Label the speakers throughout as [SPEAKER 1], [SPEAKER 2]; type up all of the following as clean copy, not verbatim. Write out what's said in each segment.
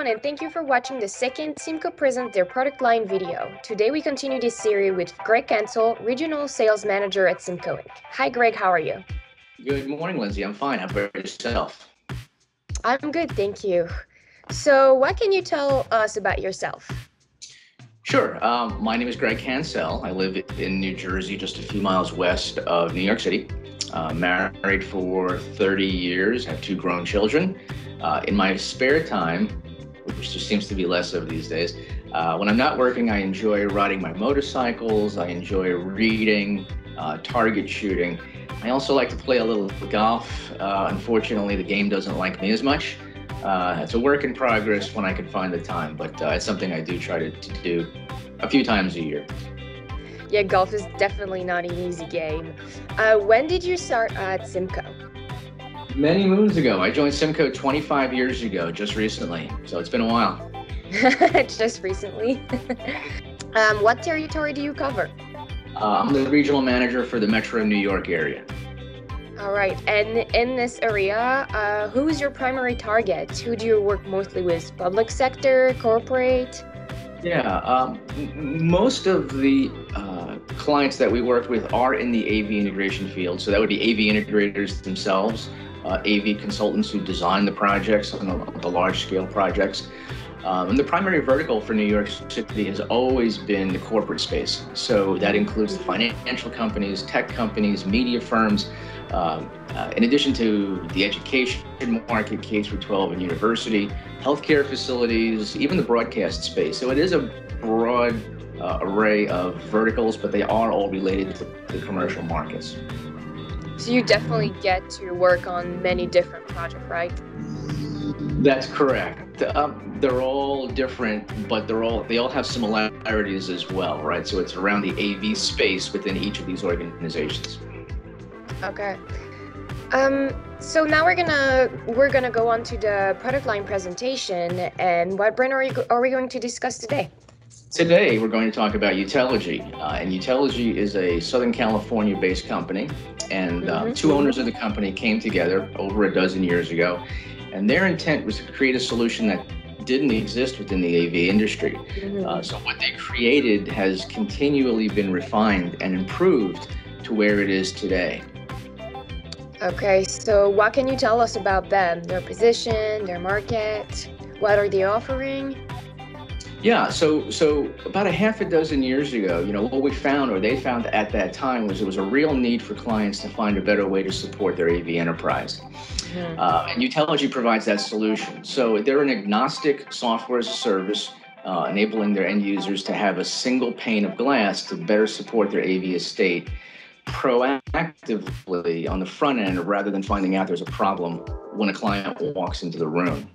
[SPEAKER 1] everyone, and thank you for watching the second Symco Present Their Product Line video. Today we continue this series with Greg Cancel, Regional Sales Manager at Symco Inc. Hi Greg, how are you?
[SPEAKER 2] Good morning, Lindsay. I'm fine. How about yourself?
[SPEAKER 1] I'm good, thank you. So what can you tell us about yourself?
[SPEAKER 2] Sure. My name is Greg Cancel. I live in New Jersey, just a few miles west of New York City. Married for 30 years, have two grown children. In my spare time, which just seems to be less of these days, when I'm not working, I enjoy riding my motorcycles. I enjoy reading, target shooting. I also like to play a little golf. Unfortunately, the game doesn't like me as much. It's a work in progress when I can find the time, but it's something I do try to do a few times a year.
[SPEAKER 1] Yeah, golf is definitely not an easy game. When did you start at Symco?
[SPEAKER 2] Many moons ago. I joined Symco 25 years ago, just recently, so it's been a while.
[SPEAKER 1] Just recently. What territory do you cover?
[SPEAKER 2] I'm the regional manager for the Metro New York area.
[SPEAKER 1] All right, and in this area, who is your primary target? Who do you work mostly with? Public sector, corporate?
[SPEAKER 2] Yeah, most of the clients that we work with are in the AV integration field. So that would be AV integrators themselves, AV consultants who design the projects on the large scale projects. And the primary vertical for New York City has always been the corporate space. So that includes the financial companies, tech companies, media firms, in addition to the education market, K through 12 and university, healthcare facilities, even the broadcast space. So it is a broad array of verticals, but they are all related to the commercial markets.
[SPEAKER 1] So you definitely get to work on many different projects, right?
[SPEAKER 2] That's correct. They're all different, but they all have similarities as well, right? So it's around the AV space within each of these organizations.
[SPEAKER 1] Okay. So now we're gonna go on to the product line presentation. And what brand are we going to discuss today?
[SPEAKER 2] Today we're going to talk about Utelogy, and Utelogy is a Southern California-based company, and two owners of the company came together over a dozen years ago, and their intent was to create a solution that didn't exist within the AV industry. So what they created has continually been refined and improved to where it is today.
[SPEAKER 1] Okay, so what can you tell us about them, their position, their market? What are they offering?
[SPEAKER 2] Yeah, so about a half a dozen years ago, what we found, or they found at that time, was there was a real need for clients to find a better way to support their AV enterprise. And Utelogy provides that solution. So they're an agnostic software as a service, enabling their end users to have a single pane of glass to better support their AV estate proactively on the front end, rather than finding out there's a problem when a client walks into the room.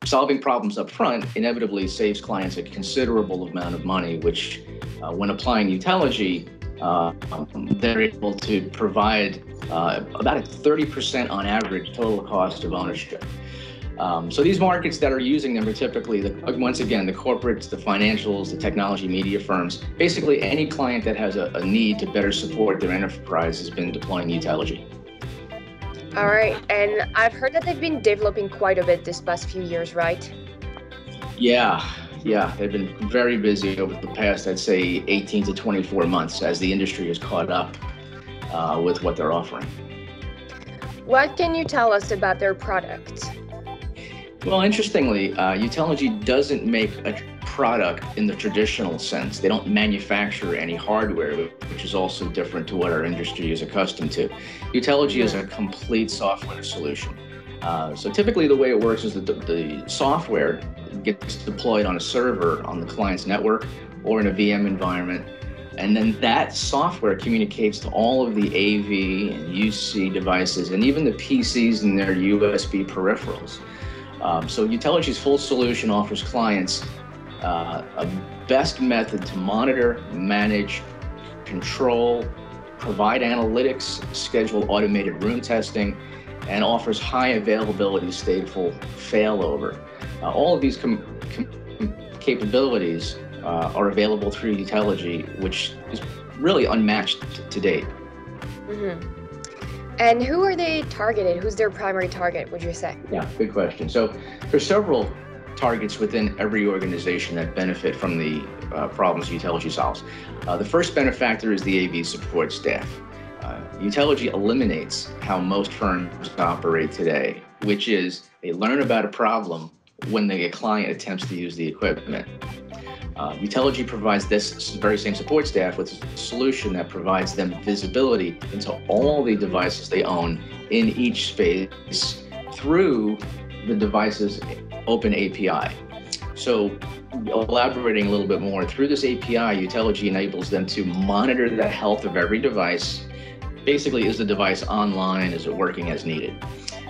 [SPEAKER 2] Solving problems up front inevitably saves clients a considerable amount of money, which when applying Utelogy, they're able to provide about a 30% on average total cost of ownership. So these markets that are using them are typically, once again, the corporates, the financials, the technology media firms. Basically, any client that has a need to better support their enterprise has been deploying Utelogy.
[SPEAKER 1] All right, and I've heard that they've been developing quite a bit this past few years, right?
[SPEAKER 2] Yeah, they've been very busy over the past, I'd say, 18 to 24 months as the industry has caught up with what they're offering.
[SPEAKER 1] What can you tell us about their product?
[SPEAKER 2] Well, interestingly, Utelogy doesn't make a product in the traditional sense. They don't manufacture any hardware, which is also different to what our industry is accustomed to. Utelogy is a complete software solution. So typically the way it works is that the software gets deployed on a server on the client's network or in a VM environment. And then that software communicates to all of the AV and UC devices and even the PCs and their USB peripherals. So Utelogy's full solution offers clients a best method to monitor, manage, control, provide analytics, schedule automated room testing, and offers high availability stateful failover. All of these capabilities are available through Utelogy, which is really unmatched to date.
[SPEAKER 1] And who are they targeted? Who's their primary target, would you say?
[SPEAKER 2] Yeah, good question. So there's several targets within every organization that benefit from the problems Utelogy solves. The first benefactor is the AV support staff. Utelogy eliminates how most firms operate today, which is they learn about a problem when the client attempts to use the equipment. Utelogy provides this very same support staff with a solution that provides them visibility into all the devices they own in each space through the device's open API. So, elaborating a little bit more, through this API, Utelogy enables them to monitor the health of every device. Basically, is the device online? Is it working as needed?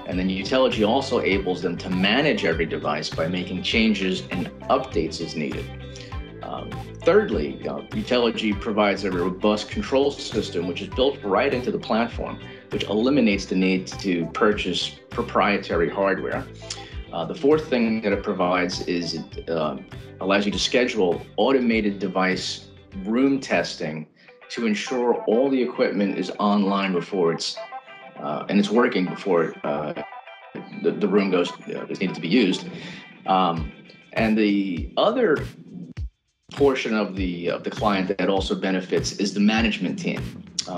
[SPEAKER 2] And then Utelogy also enables them to manage every device by making changes and updates as needed. Thirdly, Utelogy provides a robust control system which is built right into the platform, which eliminates the need to purchase proprietary hardware. The fourth thing that it provides is it allows you to schedule automated device room testing to ensure all the equipment is online before it's and it's working before the room is needed to be used. And the other portion of the client that also benefits is the management team.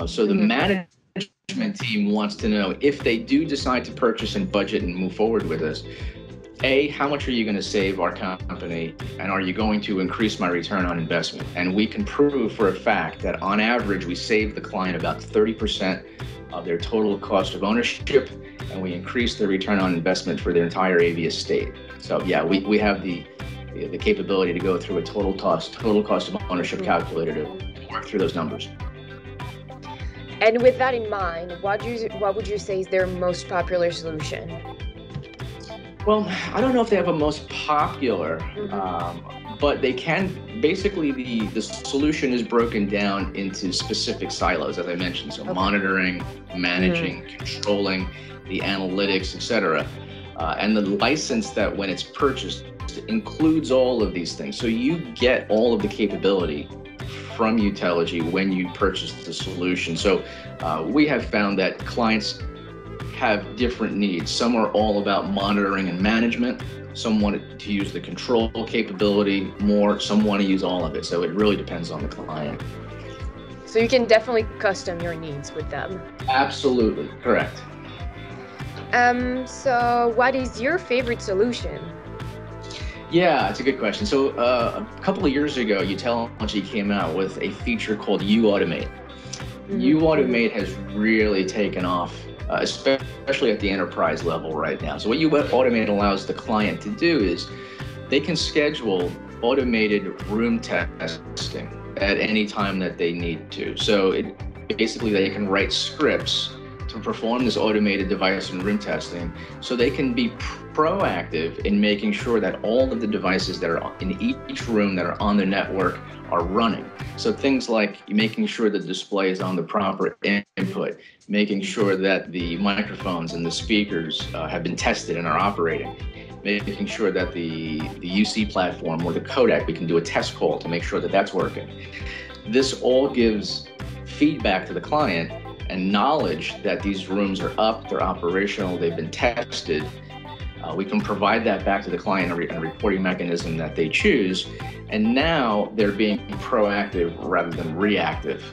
[SPEAKER 2] So the management team wants to know if they do decide to purchase and budget and move forward with us, A, how much are you going to save our company, and are you going to increase my return on investment? And we can prove for a fact that on average we save the client about 30% of their total cost of ownership, and we increase the return on investment for their entire AV estate. So yeah, we have the capability to go through a total cost of ownership calculator to work through those numbers.
[SPEAKER 1] And with that in mind, what would you say is their most popular solution?
[SPEAKER 2] Well, I don't know if they have a most popular, but they can, basically the solution is broken down into specific silos, as I mentioned. So monitoring, managing, controlling, the analytics, etc. And the license that when it's purchased includes all of these things. So you get all of the capability from Utelogy when you purchase the solution. So we have found that clients have different needs. Some are all about monitoring and management. Some want to use the control capability more. Some want to use all of it. So it really depends on the client.
[SPEAKER 1] So you can definitely custom your needs with them.
[SPEAKER 2] Absolutely, correct.
[SPEAKER 1] So what is your favorite solution?
[SPEAKER 2] Yeah, it's a good question. So a couple of years ago, Utelogy came out with a feature called Uautomate. Uautomate has really taken off, especially at the enterprise level right now. So what Uautomate allows the client to do is they can schedule automated room testing at any time that they need to. So basically they can write scripts to perform this automated device and room testing, so they can be proactive in making sure that all of the devices that are in each room that are on the network are running. So things like making sure the display is on the proper input, making sure that the microphones and the speakers have been tested and are operating, making sure that the UC platform or the codec, we can do a test call to make sure that that's working. This all gives feedback to the client and knowledge that these rooms are up, they're operational, they've been tested. We can provide that back to the client in a reporting mechanism that they choose. And now they're being proactive rather than reactive,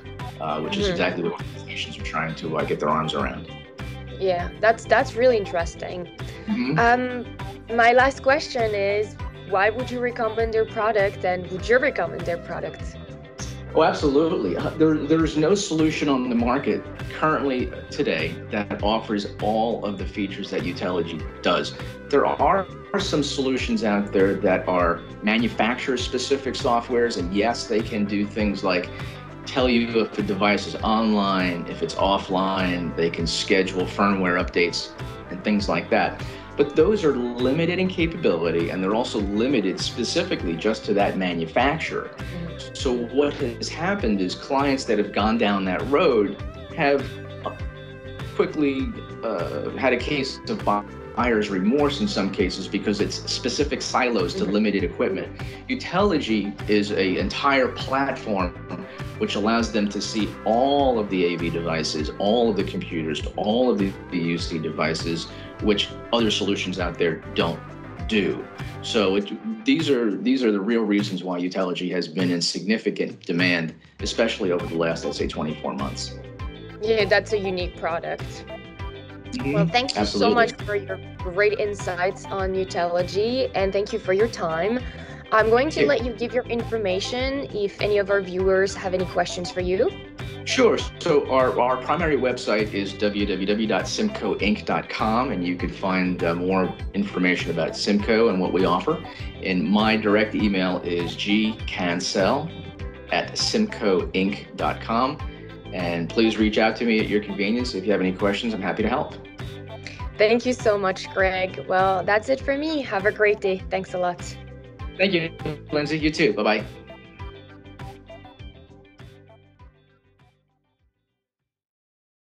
[SPEAKER 2] which is exactly what organizations are trying to get their arms around.
[SPEAKER 1] Yeah, that's really interesting. My last question is, why would you recommend their product, and would you recommend their product?
[SPEAKER 2] Oh, absolutely. There's no solution on the market currently today that offers all of the features that Utelogy does. There are some solutions out there that are manufacturer-specific softwares, and yes, they can do things like tell you if the device is online, if it's offline, they can schedule firmware updates and things like that. But those are limited in capability, and they're also limited specifically just to that manufacturer. So what has happened is clients that have gone down that road have quickly had a case of buyer's remorse in some cases because it's specific silos to limited equipment. Utelogy is an entire platform which allows them to see all of the AV devices, all of the computers, all of the UC devices, which other solutions out there don't do. So these are the real reasons why Utelogy has been in significant demand, especially over the last, let's say, 24 months.
[SPEAKER 1] Yeah, that's a unique product. Well, thank you so much for your great insights on Utelogy, and thank you for your time. I'm going to let you give your information if any of our viewers have any questions for you.
[SPEAKER 2] Sure. So our primary website is www.symcoinc.com, and you can find more information about Symco and what we offer. And my direct email is gcancel@symcoinc.com. And please reach out to me at your convenience. If you have any questions, I'm happy to help.
[SPEAKER 1] Thank you so much, Greg. Well, that's it for me. Have a great day. Thanks a lot.
[SPEAKER 2] Thank you, Lindsay. You too. Bye-bye.